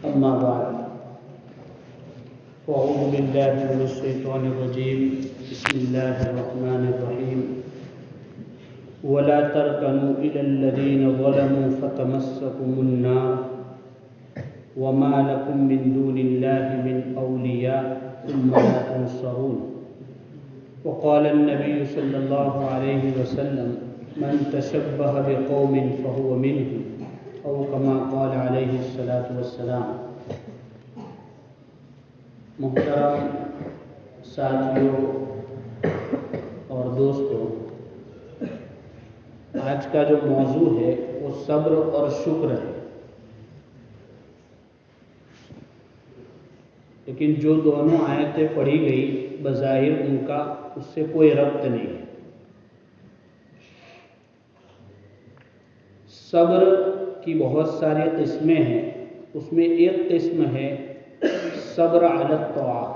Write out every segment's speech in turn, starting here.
أما بعد فأعوذ بالله من الشيطان الرجيم بسم الله الرحمن الرحيم ولا تركنوا إلى الذين ظلموا فتمسكم النار وما لكم من دون الله من أولياء ثم لا تنصرون وقال النبي صلى الله عليه وسلم من تشبه بقوم فهو منهم او كما قال علیہ الصلاۃ والسلام۔ محترم ساتھیوں اور دوستوں، آج کا جو موضوع ہے وہ صبر اور شکر ہے، لیکن جو دونوں آیتیں پڑھی گئی بظاہر ان کا اس سے کوئی ربط نہیں ہے۔ صبر کی بہت ساری قسمیں ہیں، اس میں ایک قسم ہے صبر علی الطاعہ،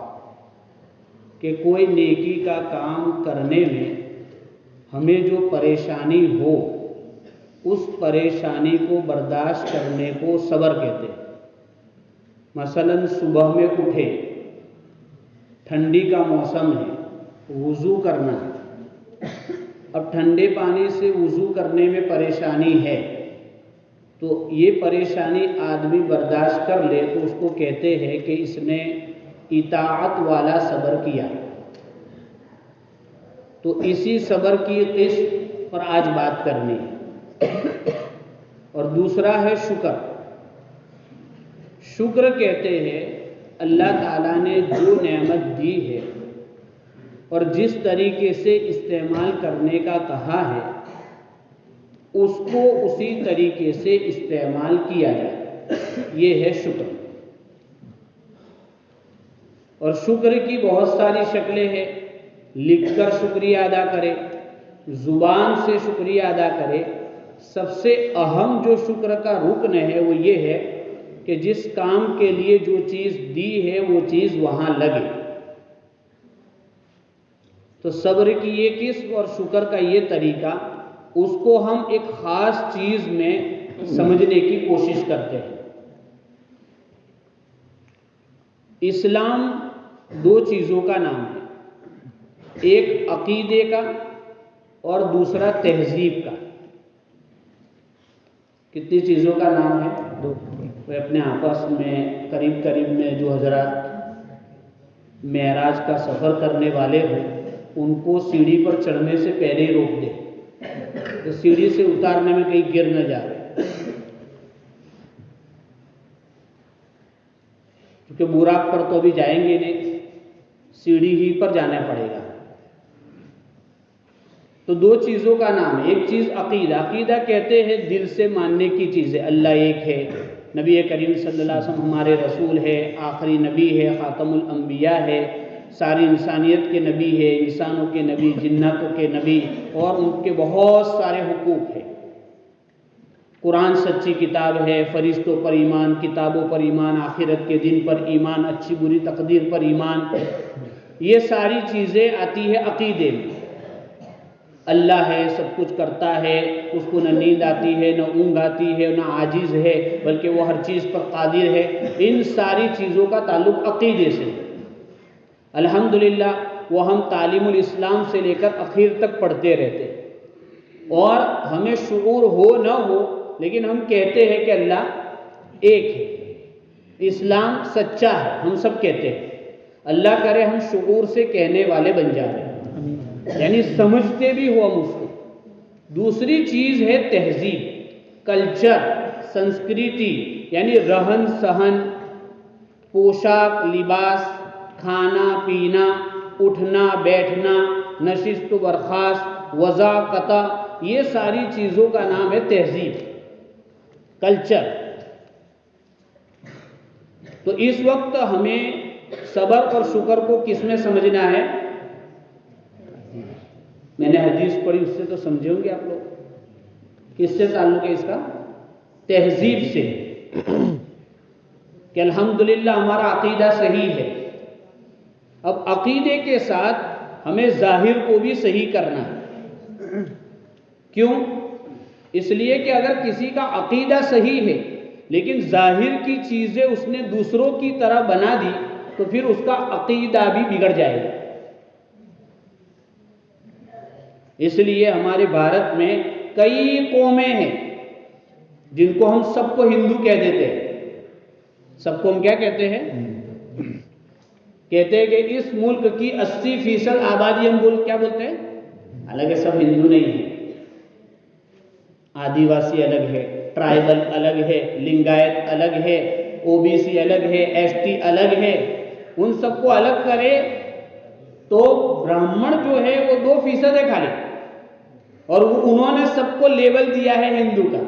کہ کوئی نیکی کا کام کرنے میں ہمیں جو پریشانی ہو اس پریشانی کو برداشت کرنے کو صبر کہتے ہیں۔ مثلا صبح میں اٹھے، ٹھنڈی کا موسم ہے، وضو کرنا ہے، اب ٹھنڈے پانی سے وضو کرنے میں پریشانی ہے تو یہ پریشانی آدمی برداشت کر لے تو اس کو کہتے ہیں کہ اس نے اطاعت والا صبر کیا۔ تو اسی صبر کی قسم پر آج بات کرنی ہے۔ اور دوسرا ہے شکر۔ شکر کہتے ہیں اللہ تعالیٰ نے جو نعمت دی ہے اور جس طریقے سے استعمال کرنے کا کہا ہے اس کو اسی طریقے سے استعمال کیا جائے، یہ ہے شکر۔ اور شکر کی بہت ساری شکلیں ہیں، لکھ کر شکریہ ادا کرے، زبان سے شکریہ ادا کرے۔ سب سے اہم جو شکر کا رکن ہے وہ یہ ہے کہ جس کام کے لیے جو چیز دی ہے وہ چیز وہاں لگے۔ تو صبر کی یہ قسم اور شکر کا یہ طریقہ، اس کو ہم ایک خاص چیز میں سمجھنے کی کوشش کرتے ہیں۔ اسلام دو چیزوں کا نام ہے، ایک عقیدے کا اور دوسرا تہذیب کا۔ کتنی چیزوں کا نام ہے؟ دو۔ وہ اپنے آپس میں قریب میں جو حضرات معراج کا سفر کرنے والے ہوں ان کو سیڑھی پر چڑھنے سے پہلے ہی روک دے تو سیڑھی سے اتارنے میں کہیں گر نہ جائے، کیونکہ براق پر تو ابھی جائیں گے نہیں، سیڑھی ہی پر جانا پڑے گا۔ تو دو چیزوں کا نام ہے، ایک چیز عقیدہ۔ عقیدہ کہتے ہیں دل سے ماننے کی چیزیں، اللہ ایک ہے، نبی کریم صلی اللہ علیہ وسلم ہمارے رسول ہے، آخری نبی ہے، خاتم الانبیاء ہے، ساری انسانیت کے نبی ہے، انسانوں کے نبی، جناتوں کے نبی، اور ان کے بہت سارے حقوق ہیں۔ قرآن سچی کتاب ہے، فرشتوں پر ایمان، کتابوں پر ایمان، آخرت کے دن پر ایمان، اچھی بری تقدیر پر ایمان، یہ ساری چیزیں آتی ہے عقیدے میں۔ اللہ ہے، سب کچھ کرتا ہے، اس کو نہ نیند آتی ہے، نہ اونگ آتی ہے، نہ عاجز ہے، بلکہ وہ ہر چیز پر قادر ہے۔ ان ساری چیزوں کا تعلق عقیدے سے ہے۔ الحمدللہ وہ ہم تعلیم الاسلام سے لے کر اخیر تک پڑھتے رہتے ہیں، اور ہمیں شعور ہو نہ ہو لیکن ہم کہتے ہیں کہ اللہ ایک ہے، اسلام سچا ہے، ہم سب کہتے ہیں۔ اللہ کرے ہم شعور سے کہنے والے بن جائیں، یعنی سمجھتے بھی ہو ہم اس کو۔ دوسری چیز ہے تہذیب، کلچر، سنسکریتی، یعنی رہن سہن، پوشاک، لباس، کھانا پینا، اٹھنا بیٹھنا، نشست و برخاست، وضع قطع، یہ ساری چیزوں کا نام ہے تہذیب، کلچر۔ تو اس وقت ہمیں صبر اور شکر کو کس میں سمجھنا ہے؟ میں نے حدیث پڑھی، اس سے تو سمجھے ہوں گے آپ لوگ۔ کس سے تعلق ہے اس کا؟ تہذیب سے، کہ الحمدللہ ہمارا عقیدہ صحیح ہے۔ اب عقیدے کے ساتھ ہمیں ظاہر کو بھی صحیح کرنا ہے۔ کیوں؟ اس لیے کہ اگر کسی کا عقیدہ صحیح ہے لیکن ظاہر کی چیزیں اس نے دوسروں کی طرح بنا دی تو پھر اس کا عقیدہ بھی بگڑ جائے گا۔ اس لیے ہمارے بھارت میں کئی قومیں ہیں جن کو ہم سب کو ہندو کہہ دیتے ہیں۔ سب کو ہم کیا کہتے ہیں؟ کہتے ہیں کہ اس ملک کی 80% آبادی ہم کیا بولتے ہیں؟ حالانکہ سب ہندو نہیں ہیں۔ آدیواسی الگ ہے، ٹرائبل الگ ہے، لنگایت الگ ہے، او بی سی الگ ہے، ایس ٹی الگ ہے۔ ان سب کو الگ کرے تو برہمن جو ہے وہ 2% ہے خالی، اور انہوں نے سب کو لیبل دیا ہے ہندو کا۔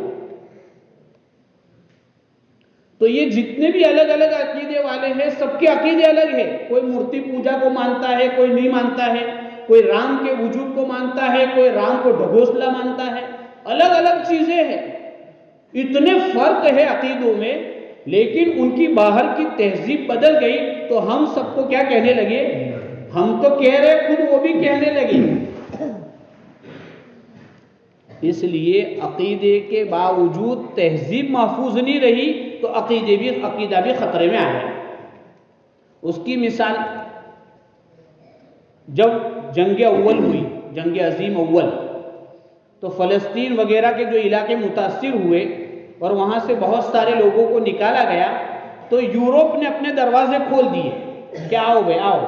تو یہ جتنے بھی الگ الگ عقیدے والے ہیں سب کے عقیدے الگ ہیں۔ کوئی مورتی پوجا کو مانتا ہے، کوئی نہیں مانتا ہے، کوئی رام کے وجود کو مانتا ہے، کوئی رام کو ڈھگوسلا مانتا ہے، الگ الگ چیزیں ہیں۔ اتنے فرق ہے عقیدوں میں، لیکن ان کی باہر کی تہذیب بدل گئی تو ہم سب کو کیا کہنے لگے؟ ہم تو کہہ رہے خود وہ بھی کہنے لگے۔ اس لیے عقیدے کے باوجود تہذیب محفوظ نہیں رہی تو عقیدہ بھی خطرے میں آ گیا۔ اس کی مثال، جب جنگ اول ہوئی، جنگ عظیم اول، تو فلسطین وغیرہ کے جو علاقے متاثر ہوئے اور وہاں سے بہت سارے لوگوں کو نکالا گیا تو یورپ نے اپنے دروازے کھول دیے کہ آؤ بھائی آؤ۔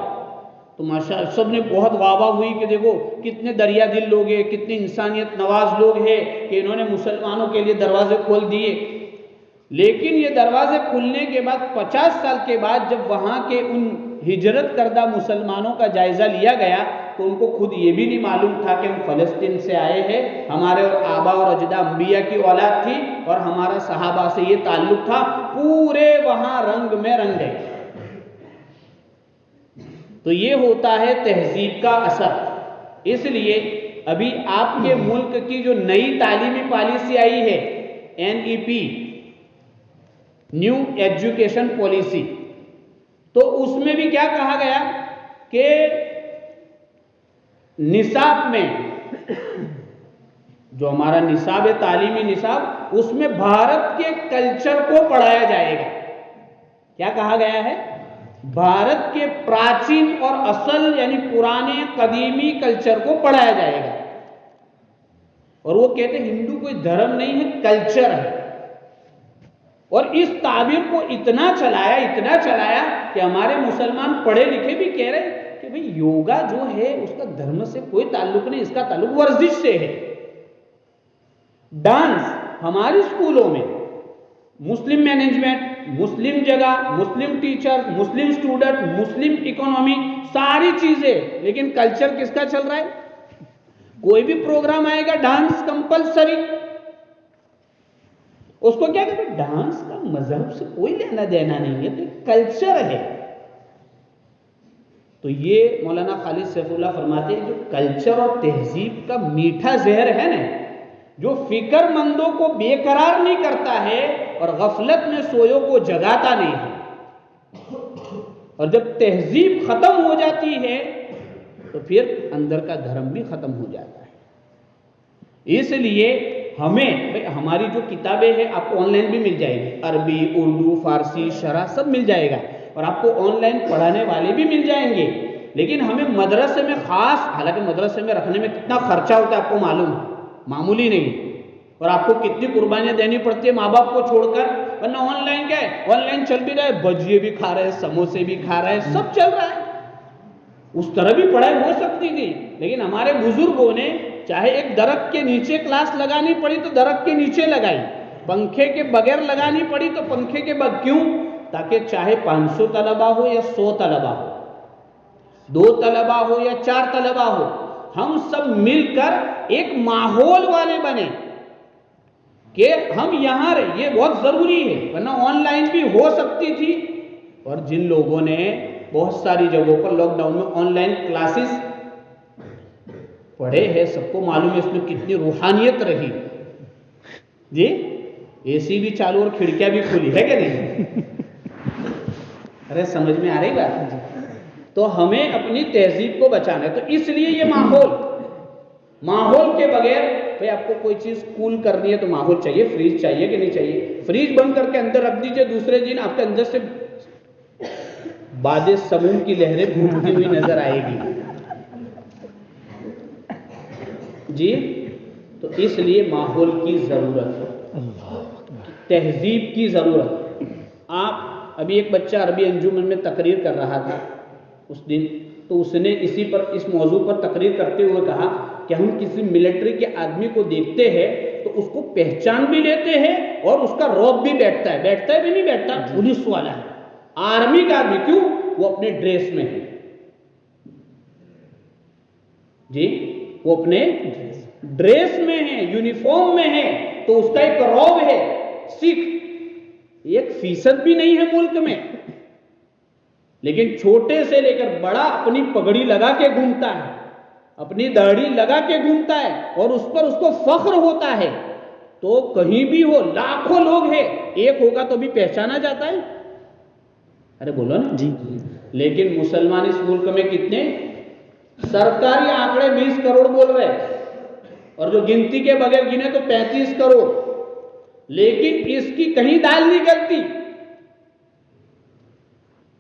تو ماشاءاللہ سب نے بہت واہ واہ ہوئی کہ دیکھو کتنے دریا دل لوگ ہیں، کتنے انسانیت نواز لوگ ہیں کہ انہوں نے مسلمانوں کے لیے دروازے کھول دیے۔ لیکن یہ دروازے کھلنے کے بعد 50 سال کے بعد جب وہاں کے ان ہجرت کردہ مسلمانوں کا جائزہ لیا گیا تو ان کو خود یہ بھی نہیں معلوم تھا کہ ہم فلسطین سے آئے ہیں، ہمارے اور آبا اور اجداد انبیاء کی اولاد تھی اور ہمارا صحابہ سے یہ تعلق تھا۔ پورے وہاں رنگ میں رنگ گئے۔ تو یہ ہوتا ہے تہذیب کا اثر۔ اس لیے ابھی آپ کے ملک کی جو نئی تعلیمی پالیسی آئی ہے NEP، نیو ایجوکیشن پالیسی، تو اس میں بھی کیا کہا گیا کہ نصاب میں، جو ہمارا نصاب ہے تعلیمی نصاب، اس میں بھارت کے کلچر کو پڑھایا جائے گا۔ کیا کہا گیا ہے؟ بھارت کے پراچین اور اصل یعنی پرانے قدیمی کلچر کو پڑھایا جائے گا۔ اور وہ کہتے ہیں ہندو کوئی دھرم نہیں ہے، کلچر ہے۔ اور اس تعبیر کو اتنا چلایا کہ ہمارے مسلمان پڑھے لکھے بھی کہہ رہے کہ بھئی یوگا جو ہے اس کا دھرم سے کوئی تعلق نہیں، اس کا تعلق ورزش سے ہے۔ ڈانس ہماری اسکولوں میں مسلم مینجمنٹ، مسلم جگہ، مسلم ٹیچر، مسلم اسٹوڈنٹ، مسلم اکانومی، ساری چیزیں، لیکن کلچر کس کا چل رہا ہے؟ کوئی بھی پروگرام آئے گا ڈانس کمپلسری، اس کو کیا کہتے ہیں؟ ڈانس کا مذہب سے کوئی لینا دینا نہیں ہے، تو کلچر ہے۔ تو یہ مولانا خالد سیف اللہ فرماتے ہیں جو کلچر اور تہذیب کا میٹھا زہر ہے نا، جو فکر مندوں کو بے قرار نہیں کرتا ہے اور غفلت میں سویوں کو جگاتا نہیں ہے، اور جب تہذیب ختم ہو جاتی ہے تو پھر اندر کا دھرم بھی ختم ہو جاتا ہے۔ اس لیے ہماری جو کتابیں ہیں آپ کو آن لائن بھی مل جائے گی، عربی، اردو، فارسی، شرح سب مل جائے گا، اور آپ کو آن لائن پڑھانے والے بھی مل جائیں گے۔ لیکن ہمیں مدرسے میں حالانکہ مدرسے میں رکھنے میں کتنا خرچہ ہوتا ہے آپ کو معلوم ہے، معمولی نہیں، اور آپ کو کتنی قربانیاں دینی پڑتی ہے ماں باپ کو چھوڑ کر، ورنہ آن لائن کیا ہے؟ آن لائن چل بھی رہا ہے، بجیے بھی کھا رہے ہیں، سموسے بھی کھا رہے ہیں، سب چل رہا ہے۔ اس طرح بھی پڑھائی ہو سکتی تھی، لیکن ہمارے بزرگوں نے چاہے ایک درخت کے نیچے کلاس لگانی پڑی تو درخت کے نیچے لگائی، پنکھے کے بغیر لگانی پڑی تو پنکھے کے بغیر، کیوں؟ تاکہ چاہے 500 طلبہ ہو یا 100 طلبہ ہو، 2 طلبہ ہو یا 4 طلبہ ہو، ہم سب مل کر ایک ماحول والے بنے کہ ہم یہاں رہے۔ یہ بہت ضروری ہے، ورنہ آن لائن بھی ہو سکتی تھی۔ اور جن لوگوں نے بہت ساری جگہوں پر لاک ڈاؤن میں آن لائن کلاسز پڑھے ہیں، سب کو معلوم ہے اس میں کتنی روحانیت رہی جی۔ AC بھی چالو اور کھڑکیاں بھی کھلی ہے کہ نہیں؟ ارے سمجھ میں آ رہی بات؟ تو ہمیں اپنی تہذیب کو بچانا ہے، تو اس لیے یہ ماحول کے بغیر بھائی آپ کو کوئی چیز کول کرنی ہے تو ماحول چاہیے، فریج چاہیے کہ نہیں چاہیے؟ فریج بند کر کے اندر رکھ دیجئے، دوسرے دن آپ کے اندر سے باد سموم کی لہریں پھوٹتی ہوئی نظر آئے گی جی۔ تو اس لیے ماحول کی ضرورت ہے، تہذیب کی ضرورت۔ آپ ابھی ایک بچہ عربی انجمن میں تقریر کر رہا تھا اس دن، تو اس نے اس موضوع پر تقریر کرتے ہوئے کہا کہ ہم کسی ملٹری کے آدمی کو دیکھتے ہیں تو اس کو پہچان بھی لیتے ہیں اور اس کا رعب بھی بیٹھتا ہے بھی نہیں بیٹھتا، پولیس والا ہے، آرمی کا آدمی، کیوں؟ وہ اپنے ڈریس میں ہے جی، وہ اپنے ڈریس میں ہے، یونیفارم میں ہے، تو اس کا ایک رعب ہے۔ سکھ 1% بھی نہیں ہے ملک میں، لیکن چھوٹے سے لے کر بڑا اپنی پگڑی لگا کے گھومتا ہے، اپنی داڑھی لگا کے گھومتا ہے، اور اس پر اس کو فخر ہوتا ہے۔ تو کہیں بھی ہو، لاکھوں لوگ ہیں، ایک ہوگا تو بھی پہچانا جاتا ہے، ارے بولو نا جی۔ لیکن مسلمان اس ملک میں کتنے؟ سرکاری آنکڑے 20 کروڑ بول رہے ہیں، اور جو گنتی کے بغیر گنے تو 35 کروڑ، لیکن اس کی کہیں دال نہیں گلتی۔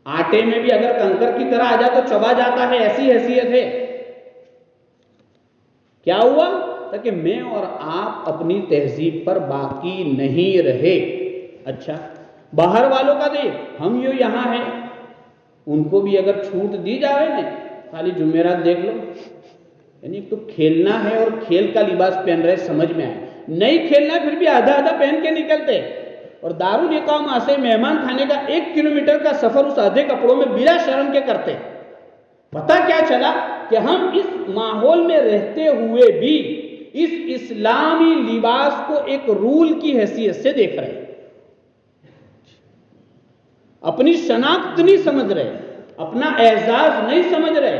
آٹے میں بھی اگر کنکر کی طرح آ جائے تو چبا جاتا ہے، ایسی حیثیت ہے۔ کیا ہوا؟ تاکہ میں اور آپ اپنی تہذیب پر باقی نہیں رہے۔ اچھا، باہر والوں کا دے، ہم یہاں ہیں، ان کو بھی اگر چھوٹ دی جائے نا، خالی جمعرات دیکھ لو، یعنی تو کھیلنا ہے اور کھیل کا لباس پہن رہے، سمجھ میں آئے، نہیں کھیلنا پھر بھی آدھا پہن کے نکلتے، اور دارالاقامہ سے مہمان کھانے کا 1 کلومیٹر کا سفر اس آدھے کپڑوں میں بلا شرم کے کرتے۔ پتہ کیا چلا کہ ہم اس ماحول میں رہتے ہوئے بھی اس اسلامی لباس کو ایک رول کی حیثیت سے دیکھ رہے ہیں، اپنی شناخت نہیں سمجھ رہے، اپنا اعزاز نہیں سمجھ رہے۔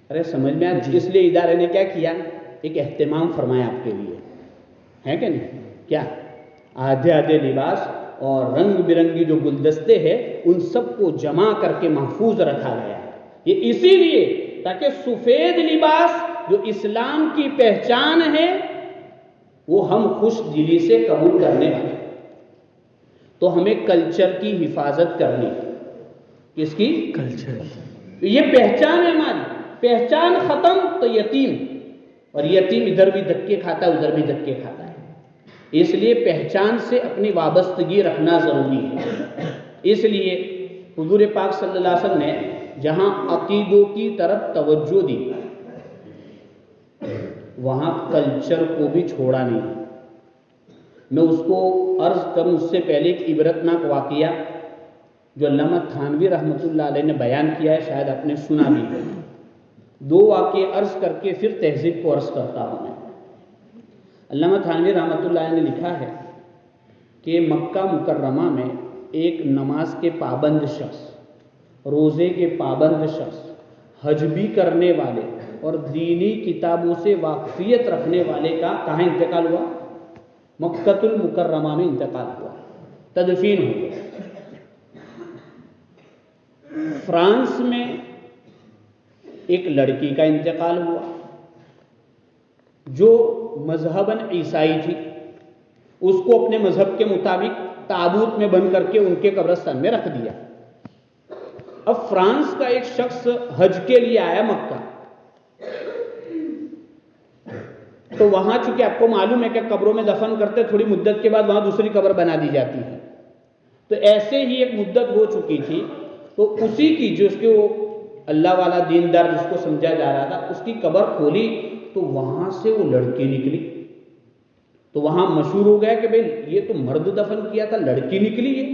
ارے سمجھ میں آج اس لیے ادارے نے کیا کیا؟ ایک اہتمام فرمایا آپ کے لیے، ہے کہ نہیں؟ کیا؟ آدھے لباس اور رنگ برنگی جو گلدستے ہیں ان سب کو جمع کر کے محفوظ رکھا گیا، یہ اسی لیے تاکہ سفید لباس جو اسلام کی پہچان ہے وہ ہم خوش دلی سے قبول کرنے والے۔ تو ہمیں کلچر کی حفاظت کرنی، کس کی؟ کلچر۔ یہ پہچان ہے ہماری، پہچان ختم تو یتیم، اور یتیم ادھر بھی دھکے کھاتا ہے ادھر بھی دھکے کھاتا ہے۔ اس لیے پہچان سے اپنی وابستگی رکھنا ضروری ہے۔ اس لیے حضور پاک صلی اللہ علیہ وسلم نے جہاں عقیدوں کی طرف توجہ دی وہاں کلچر کو بھی چھوڑا نہیں۔ میں اس کو عرض کروں اس سے پہلے ایک عبرتناک واقعہ جو علامہ تھانوی رحمۃ اللہ علیہ نے بیان کیا ہے، شاید آپ نے سنا بھی ہے۔ 2 واقعے عرض کر کے پھر تہذیب کو عرض کرتا ہوں میں۔ علامہ تھانوی رحمۃ اللہ علیہ نے لکھا ہے کہ مکہ مکرمہ میں ایک نماز کے پابند شخص، روزے کے پابند شخص، حج بھی کرنے والے اور دینی کتابوں سے واقفیت رکھنے والے کا کہاں انتقال ہوا؟ مکۃ المکرمہ میں انتقال ہوا، تدفین ہو گیا۔ فرانس میں ایک لڑکی کا انتقال ہوا جو مذہباً عیسائی تھی، اس کو اپنے مذہب کے مطابق تابوت میں بند کر کے ان کے قبرستان میں رکھ دیا۔ اب فرانس کا ایک شخص حج کے لیے آیا مکہ، تو وہاں چونکہ آپ کو معلوم ہے کہ قبروں میں دفن کرتے تھوڑی مدت کے بعد وہاں دوسری قبر بنا دی جاتی ہے، تو ایسے ہی ایک مدت ہو چکی تھی، تو اسی کی جو اس کے وہ اللہ والا دیندار جس کو سمجھا جا رہا تھا اس کی قبر کھولی تو وہاں سے وہ لڑکی نکلی۔ تو وہاں مشہور ہو گیا کہ بھئی یہ تو مرد دفن کیا تھا، لڑکی نکلی ہے،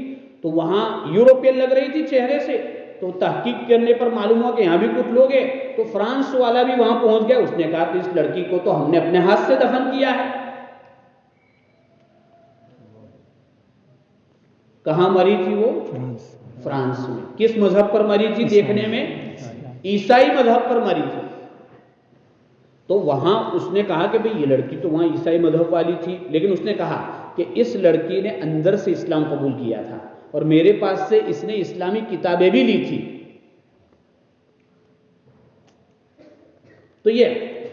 تو وہاں یوروپین لگ رہی تھی چہرے سے، تو تحقیق کرنے پر معلوم ہوا کہ یہاں بھی کچھ لوگ ہیں، تو فرانس والا بھی وہاں پہنچ گیا، اس نے کہا کہ اس لڑکی کو تو ہم نے اپنے ہاتھ سے دفن کیا ہے۔ کہاں مری تھی وہ؟ فرانس میں۔ کس مذہب پر مری تھی دیکھنے میں؟ عیسائی مذہب پر مری تھی۔ تو وہاں اس نے کہا کہ بھئی یہ لڑکی تو وہاں عیسائی مذہب والی تھی، لیکن اس نے کہا کہ اس لڑکی نے اندر سے اسلام قبول کیا تھا اور میرے پاس سے اس نے اسلامی کتابیں بھی لی تھی۔ تو یہ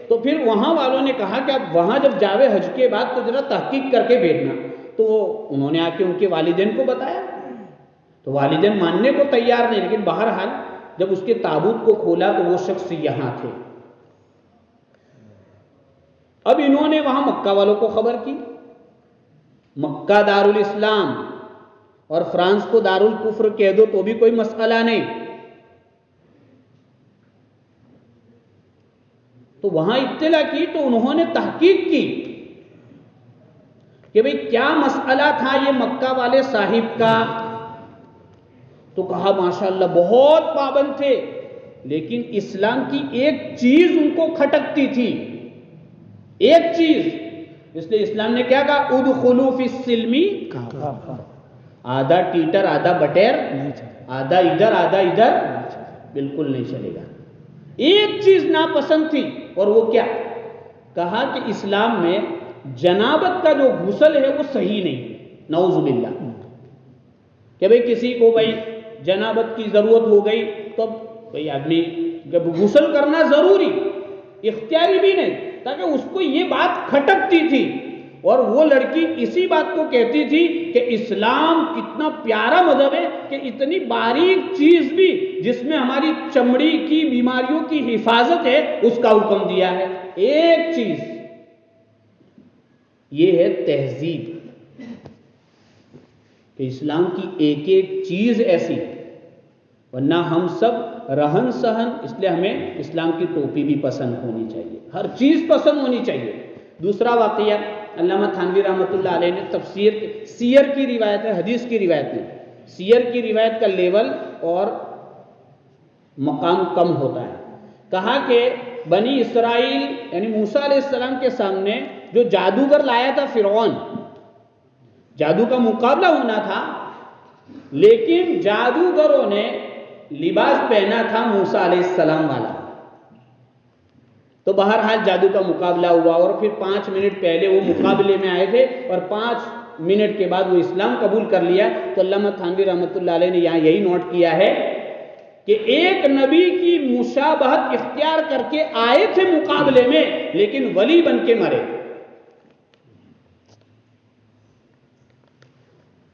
تو پھر وہاں والوں نے کہا کہ اب وہاں جب جاوے حج کے بعد تو ذرا تحقیق کر کے بھیجنا. تو انہوں نے آ کے ان کے والدین کو بتایا, تو والدین ماننے کو تیار نہیں, لیکن بہرحال جب اس کے تابوت کو کھولا تو وہ شخص یہاں تھے. اب انہوں نے وہاں مکہ والوں کو خبر کی, مکہ دارالاسلام اور فرانس کو دارالکفر کہہ دو تو بھی کوئی مسئلہ نہیں. تو وہاں اطلاع کی تو انہوں نے تحقیق کی کہ بھئی کیا مسئلہ تھا یہ مکہ والے صاحب کا. تو کہا ماشاءاللہ بہت پابند تھے, لیکن اسلام کی ایک چیز ان کو کھٹکتی تھی, ایک چیز. اس لیے اسلام نے کیا کہا, ادخلوا فی السلم آدھا ٹیٹر آدھا بٹیر, آدھا ادھر بالکل نہیں چلے گا. ایک چیز ناپسند تھی, اور وہ کیا؟ کہا کہ اسلام میں جنابت کا جو غسل ہے وہ صحیح نہیں, نعوذ باللہ. کہ بھئی کسی کو بھئی جنابت کی ضرورت ہو گئی تو بھئی آدمی جب غسل کرنا ضروری, اختیاری بھی نہیں, تاکہ اس کو یہ بات کھٹکتی تھی. اور وہ لڑکی اسی بات کو کہتی تھی کہ اسلام کتنا پیارا مذہب ہے کہ اتنی باریک چیز بھی جس میں ہماری چمڑی کی بیماریوں کی حفاظت ہے اس کا حکم دیا ہے. ایک چیز یہ ہے تہذیب, کہ اسلام کی ایک ایک چیز ایسی, ورنہ ہم سب رہن سہن. اس لیے ہمیں اسلام کی ٹوپی بھی پسند ہونی چاہیے, ہر چیز پسند ہونی چاہیے. دوسرا واقعہ علامہ تھانوی رحمۃ اللہ علیہ نے تفسیر سیر کی روایت ہے, حدیث کی روایت نہیں, سیر کی روایت کا لیول اور مقام کم ہوتا ہے. کہا کہ بنی اسرائیل یعنی موسیٰ علیہ السلام کے سامنے جو جادوگر لایا تھا فرعون, جادو کا مقابلہ ہونا تھا, لیکن جادوگروں نے لباس پہنا تھا موسیٰ علیہ السلام والا. تو بہرحال جادو کا مقابلہ ہوا, اور پھر 5 منٹ پہلے وہ مقابلے میں آئے تھے اور 5 منٹ کے بعد وہ اسلام قبول کر لیا. تو علامہ تھانوی رحمۃ اللہ علیہ نے یہاں یہی نوٹ کیا ہے کہ ایک نبی کی مشابہت اختیار کر کے آئے تھے مقابلے میں, لیکن ولی بن کے مرے.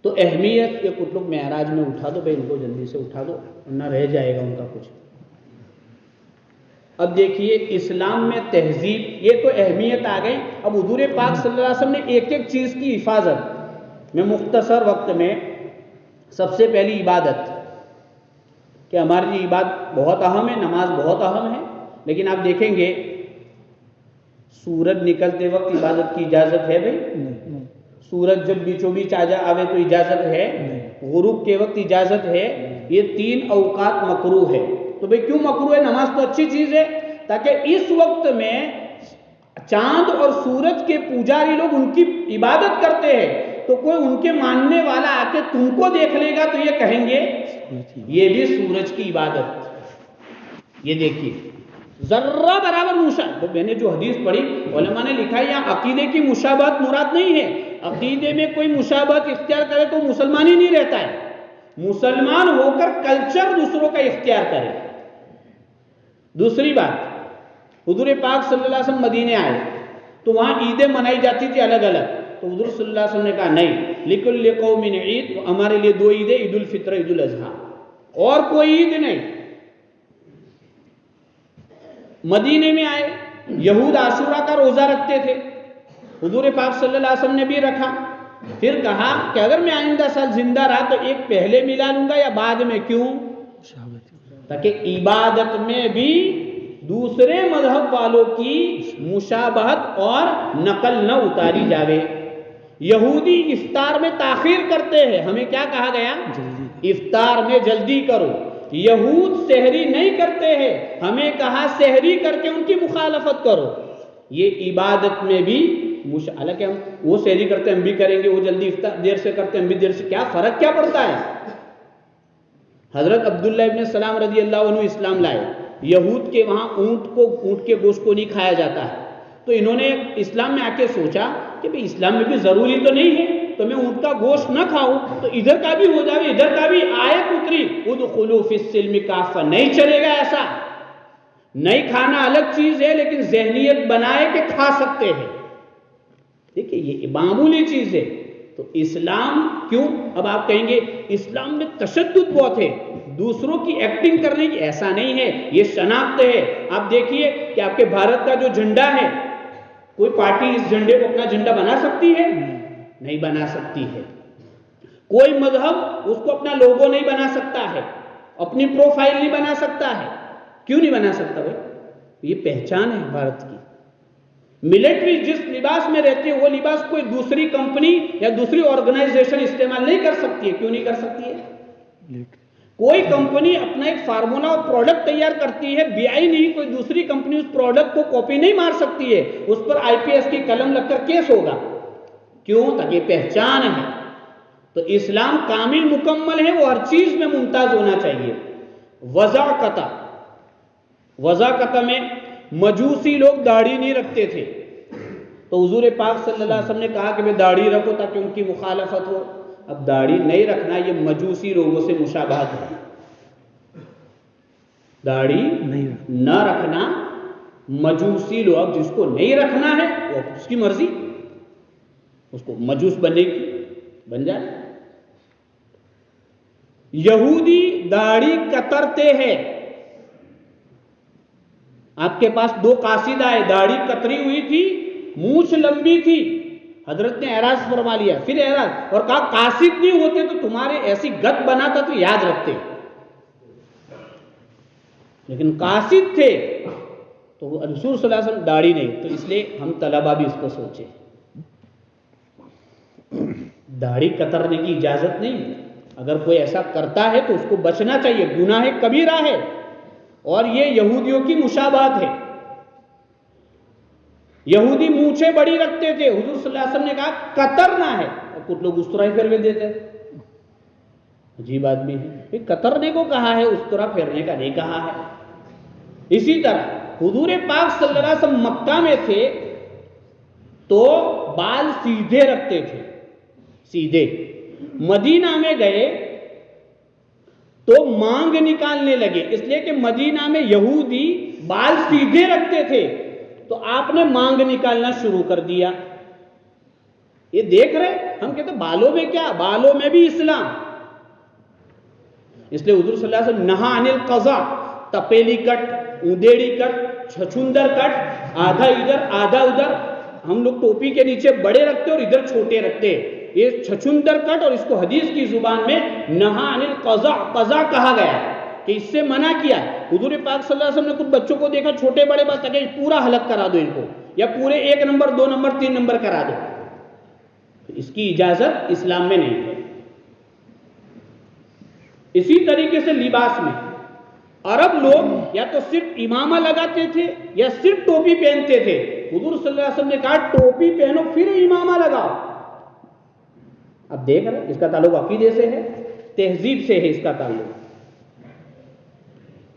تو اہمیت کے کچھ لوگ معراج میں اٹھا دو بھائی, ان کو جلدی سے اٹھا دو ورنہ رہ جائے گا ان کا کچھ. اب دیکھیے اسلام میں تہذیب, یہ تو اہمیت آ گئی. اب حضور پاک صلی اللہ علیہ وسلم نے ایک ایک چیز کی حفاظت میں مختصر وقت میں. سب سے پہلی عبادت, کہ ہماری یہ عبادت بہت اہم ہے, نماز بہت اہم ہے, لیکن آپ دیکھیں گے سورج نکلتے وقت عبادت کی اجازت ہے بھائی؟ سورج جب بیچوں بیچ آوے تو اجازت ہے, غروب کے وقت اجازت ہے. یہ 3 اوقات مکروہ ہے. تو بھئی کیوں مکروہ ہے؟ نماز تو اچھی چیز ہے, تاکہ اس وقت میں چاند اور سورج کے پوجاری لوگ ان کی عبادت کرتے ہیں, تو کوئی ان کے ماننے والا آ کے تم کو دیکھ لے گا تو یہ کہیں گے یہ بھی سورج کی عبادت. یہ دیکھیے ذرہ برابر مشابہت. تو میں نے جو حدیث پڑھی علماء نے لکھا ہے یہاں عقیدے کی مشابہت مراد نہیں ہے. عقیدے میں کوئی مشابہت اختیار کرے تو مسلمان ہی نہیں رہتا ہے. مسلمان ہو کر کلچر دوسروں کا اختیار کرے. دوسری بات, حضور پاک صلی اللہ علیہ وسلم مدینے آئے تو وہاں عیدیں منائی جاتی تھی الگ الگ. تو حضور صلی اللہ علیہ وسلم نے کہا نہیں, لکل قوم عید, ہمارے لیے 2 عیدیں, عید الفطر عید الاضحیٰ, اور کوئی عید نہیں. مدینے میں آئے, یہود عاشورہ کا روزہ رکھتے تھے, حضور پاک صلی اللہ علیہ وسلم نے بھی رکھا. پھر کہا کہ اگر میں آئندہ سال زندہ رہا تو ایک پہلے ملا لوں گا یا بعد میں, کیوں؟ تاکہ عبادت میں بھی دوسرے مذہب والوں کی مشابہت اور نقل نہ اتاری جاوے. یہودی افطار میں تاخیر کرتے ہیں, ہمیں کیا کہا گیا؟ افطار میں جلدی کرو. یہود سحری نہیں کرتے ہیں, ہمیں کہا سحری کر کے ان کی مخالفت کرو. یہ عبادت میں بھی حالانکہ ہم وہ سحری کرتے ہم بھی کریں گے, وہ جلدی افطار دیر سے کرتے ہم بھی دیر سے, کیا فرق کیا پڑتا ہے؟ حضرت عبداللہ ابن سلام رضی اللہ عنہ اسلام لائے. یہود کے وہاں اونٹ کے گوشت کو نہیں کھایا جاتا ہے, تو انہوں نے اسلام میں آ کے سوچا کہ بھئی اسلام میں بھی ضروری تو نہیں ہے تو میں اونٹ کا گوشت نہ کھاؤں, تو ادھر کا بھی ہو جائے, ادھر کا بھی. آیت اتری ادخلوا فی السلم کافہ, نہیں چلے گا ایسا. نہیں کھانا الگ چیز ہے، لیکن ذہنیت بنائے کہ کھا سکتے ہیں، دیکھیں یہ معمولی چیز ہے۔ تو اسلام کیوں؟ اب آپ کہیں گے اسلام میں تشدد بہت ہے، دوسروں کی ایکٹنگ کرنے کی، ایسا نہیں ہے، یہ شناخت ہے۔ آپ دیکھیے کہ آپ کے بھارت کا جو جھنڈا ہے، کوئی پارٹی اس جھنڈے کو اپنا جھنڈا بنا سکتی ہے؟ نہیں بنا سکتی ہے۔ کوئی مذہب اس کو اپنا لوگو نہیں بنا سکتا ہے، اپنی پروفائل نہیں بنا سکتا ہے۔ کیوں نہیں بنا سکتا بھائی؟ یہ پہچان ہے بھارت کی۔ ملٹری جس لباس میں رہتی ہے وہ لباس کوئی دوسری کمپنی یا دوسری آرگنائزیشن استعمال نہیں کر سکتی ہے۔ کیوں نہیں کر سکتی ہے؟ کوئی کمپنی اپنا ایک فارمولا اور پروڈکٹ تیار کرتی ہے، بیائی نہیں، کوئی دوسری کمپنی اس پروڈکٹ کو کاپی نہیں مار سکتی ہے، اس پر آئی پی ایس کی قلم لگ کر کیس ہوگا۔ کیوں؟ تاکہ پہچان ہے۔ تو اسلام کامل مکمل ہے، وہ ہر چیز میں ممتاز ہونا چاہیے۔ وضاقتہ میں مجوسی لوگ داڑھی نہیں رکھتے تھے، تو حضور پاک صلی اللہ علیہ وسلم نے کہا کہ میں داڑھی رکھو تاکہ ان کی مخالفت ہو۔ اب داڑھی نہیں رکھنا یہ مجوسی لوگوں سے مشابہت ہے، داڑھی نہ رکھنا مجوسی لوگ، جس کو نہیں رکھنا ہے وہ اس کی مرضی، اس کو مجوس بننے کی بن جائے۔ یہودی داڑھی کترتے ہیں، آپ کے پاس دو قاصد آئے، داڑھی کتری ہوئی تھی، مونچھ لمبی تھی، حضرت نے اعراض فرما لیا، پھر اعراض، اور کہا قاصد نہیں ہوتے تو تمہارے ایسی گت بناتا تو یاد رکھتے، لیکن قاصد تھے تو وہ رسول صلی اللہ علیہ وسلم داڑھی نہیں۔ تو اس لیے ہم طلبہ بھی اس کو سوچیں، داڑھی کترنے کی اجازت نہیں، اگر کوئی ایسا کرتا ہے تو اس کو بچنا چاہیے، گناہ کبیرہ ہے، اور یہ یہودیوں کی مشابہت ہے۔ یہودی مونچھیں بڑی رکھتے تھے، حضور صلی اللہ علیہ وسلم نے کہا کترنا ہے، اور کچھ لوگ اس طرح ہی پھیروے دیتے، عجیب آدمی ہے، کترنے کو کہا ہے، اس طرح پھیرنے کا نہیں کہا ہے۔ اسی طرح حضور پاک صلی اللہ علیہ وسلم مکہ میں تھے تو بال سیدھے رکھتے تھے، سیدھے۔ مدینہ میں گئے تو مانگ نکالنے لگے، اس لیے کہ مدینہ میں یہودی بال سیدھے رکھتے تھے، تو آپ نے مانگ نکالنا شروع کر دیا۔ یہ دیکھ رہے، ہم کہتے ہیں بالوں میں کیا، بالوں میں بھی اسلام۔ اس لیے حضور صلی اللہ علیہ وسلم نہا عن القضاء، تپیلی کٹ، اندیڑی کٹ، چھچندر کٹ، آدھا ادھر آدھا ادھر۔ ہم لوگ ٹوپی کے نیچے بڑے رکھتے اور ادھر چھوٹے رکھتے، یہ چھچندر کٹ، اور اس کو حدیث کی زبان میں نہا عن القضاء، قضاء کہا گیا کہ اس سے منع کیا۔ حضور پاک صلی اللہ علیہ وسلم نے کچھ بچوں کو دیکھا چھوٹے بڑے بات کہ پورا حلق کرا دو ان کو، یا پورے 1 نمبر 2 نمبر 3 نمبر کرا دو، اس کی اجازت اسلام میں نہیں ہے۔ اسی طریقے سے لباس میں عرب لوگ یا تو صرف امامہ لگاتے تھے یا صرف ٹوپی پہنتے تھے، حضور صلی اللہ علیہ وسلم نے کہا ٹوپی پہنو پھر امامہ لگاؤ۔ اب دیکھ رہے اس کا تعلق عقیدے سے ہے، تہذیب سے ہے اس کا تعلق۔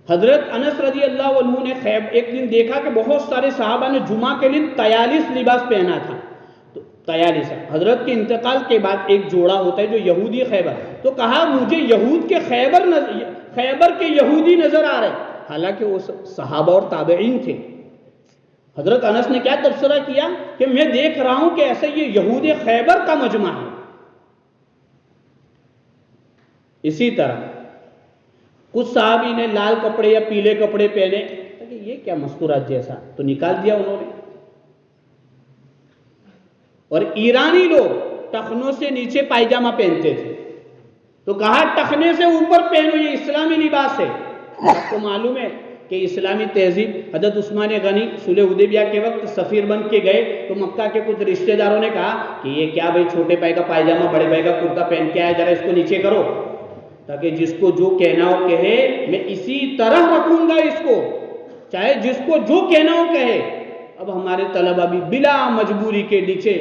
حضرت انس رضی اللہ عنہ نے ایک دن دیکھا کہ بہت سارے صحابہ نے جمعہ کے دن 43 لباس پہنا تھا، تو 43 حضرت کے انتقال کے بعد ایک جوڑا ہوتا ہے جو یہودی خیبر، تو کہا مجھے یہود کے خیبر کے یہودی نظر آ رہے، حالانکہ وہ صحابہ اور تابعین تھے۔ حضرت انس نے کیا تبصرہ کیا کہ میں دیکھ رہا ہوں کہ ایسا یہ یہود خیبر کا مجمع ہے۔ اسی طرح کچھ صحابی نے لال کپڑے یا پیلے کپڑے پہنے، کہ یہ کیا مسکرات جیسا، تو نکال دیا انہوں نے۔ اور ایرانی لوگ ٹخنوں سے نیچے پائجامہ پہنتے تھے، تو کہا ٹخنے سے اوپر پہنو، یہ اسلامی لباس ہے۔ آپ کو معلوم ہے کہ اسلامی تہذیب، حضرت عثمان غنی صلح حدیبیہ کے وقت سفیر بن کے گئے تو مکہ کے کچھ رشتہ داروں نے کہا کہ یہ کیا بھائی چھوٹے پائے کا پائجامہ بڑے پائے کا کرتا پہن کے آیا، ذرا اس کو نیچے کرو، تاکہ جس کو جو کہنا ہو کہے، میں اسی طرح رکھوں گا اس کو، چاہے جس کو جو کہنا ہو کہے۔ اب ہمارے طلبہ بھی بلا مجبوری کے نیچے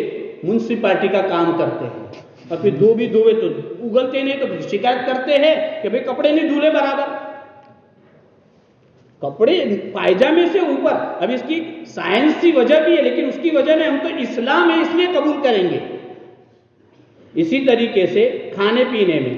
منسپلٹی کا کام کرتے ہیں، اور پھر دو بھی دھوئے تو اگلتے نہیں، تو شکایت کرتے ہیں کہ بھئی کپڑے نہیں دھولے برابر، کپڑے پائجامے سے اوپر۔ اب اس کی سائنسی وجہ بھی ہے، لیکن اس کی وجہ نہیں، ہم تو اسلام ہے اس لیے قبول کریں گے۔ اسی طریقے سے کھانے پینے میں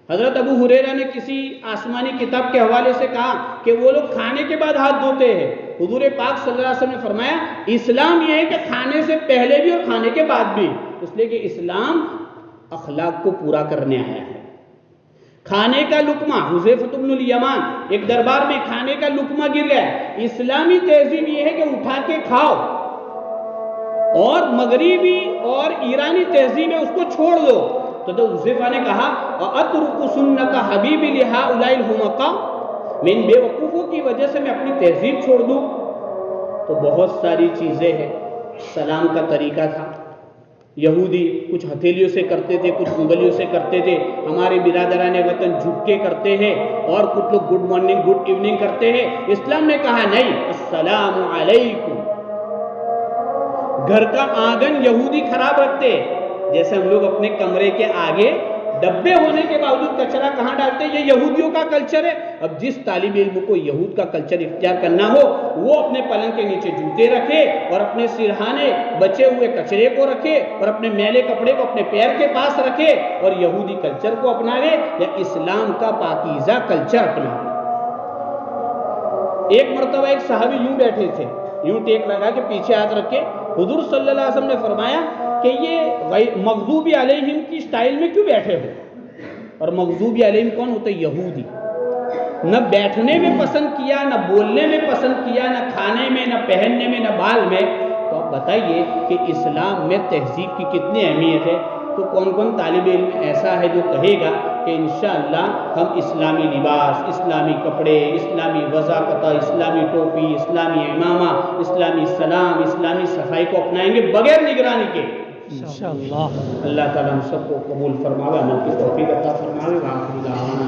حضرت ابو ہریرہ نے کسی آسمانی کتاب کے حوالے سے کہا کہ وہ لوگ کھانے کے بعد ہاتھ دھوتے ہیں. حضور پاک صلی اللہ علیہ وسلم نے فرمایا اسلام یہ ہے کہ کھانے سے پہلے بھی اور کھانے کے بعد بھی، اس لیے کہ اسلام اخلاق کو پورا کرنے آیا ہے. کھانے کا لقمہ، حذیفہ بن الیمان ایک دربار میں کھانے کا لقمہ گر گیا. اسلامی تہذیب یہ ہے کہ اٹھا کے کھاؤ، اور مغربی اور ایرانی تہذیب ہے اس کو چھوڑ دو. تو حذیفہ نے کہا وَأَتْرُكُ سُنَّةَ حَبِيبِ لِهَٰؤُلَاءِ الْحُمَقَاءِ، میں ان بے وقوفوں کی وجہ سے میں اپنی تہذیب چھوڑ دوں؟ تو بہت ساری چیزیں ہیں. سلام کا طریقہ تھا، یہودی کچھ ہتھیلیوں سے کرتے تھے، کچھ انگلیوں سے کرتے تھے. ہمارے برادران وطن جھک کے کرتے ہیں، اور کچھ لوگ گڈ مارننگ گڈ ایوننگ کرتے ہیں. اسلام نے کہا نہیں، السلام علیکم. گھر کا آنگن یہودی خراب رکھتے، جیسے ہم لوگ اپنے کمرے کے آگے ڈبے ہونے کے باوجود کچرا کہاں ڈالتے ہیں، یہ یہودیوں کا کلچر ہے. اب جس طالب علم کو یہود کا کلچر اختیار کرنا ہو وہ اپنے پلنگ کے نیچے جوتے رکھے، اور اپنے سرہانے بچے ہوئے کچرے کو رکھے، اور اپنے میلے کپڑے کو اپنے پیر کے پاس رکھے، اور یہودی کلچر کو اپناوے یا اسلام کا پاکیزہ کلچر اپناوے. ایک مرتبہ ایک صحابی یوں بیٹھے تھے، یوں ٹیک لگا کے پیچھے ہاتھ رکھے. حضور صلی اللہ علیہ وسلم نے فرمایا کہ یہ مغضوب علیہم کی سٹائل میں کیوں بیٹھے ہو؟ اور مغضوب علیہم کون ہوتے؟ یہودی. نہ بیٹھنے میں پسند کیا، نہ بولنے میں پسند کیا، نہ کھانے میں، نہ پہننے میں، نہ بال میں. تو آپ بتائیے کہ اسلام میں تہذیب کی کتنی اہمیت ہے. تو کون کون طالب علم ایسا ہے جو کہے گا کہ انشاءاللہ ہم اسلامی لباس، اسلامی کپڑے، اسلامی وضاقتہ، اسلامی ٹوپی، اسلامی امامہ، اسلامی سلام، اسلامی صفائی کو اپنائیں گے بغیر نگرانی کے؟ انشاءاللہ. اللہ تعالیٰ ہم سب کو قبول فرماوے، عمل کی توفیق عطا فرماوے. وآخر دعوانا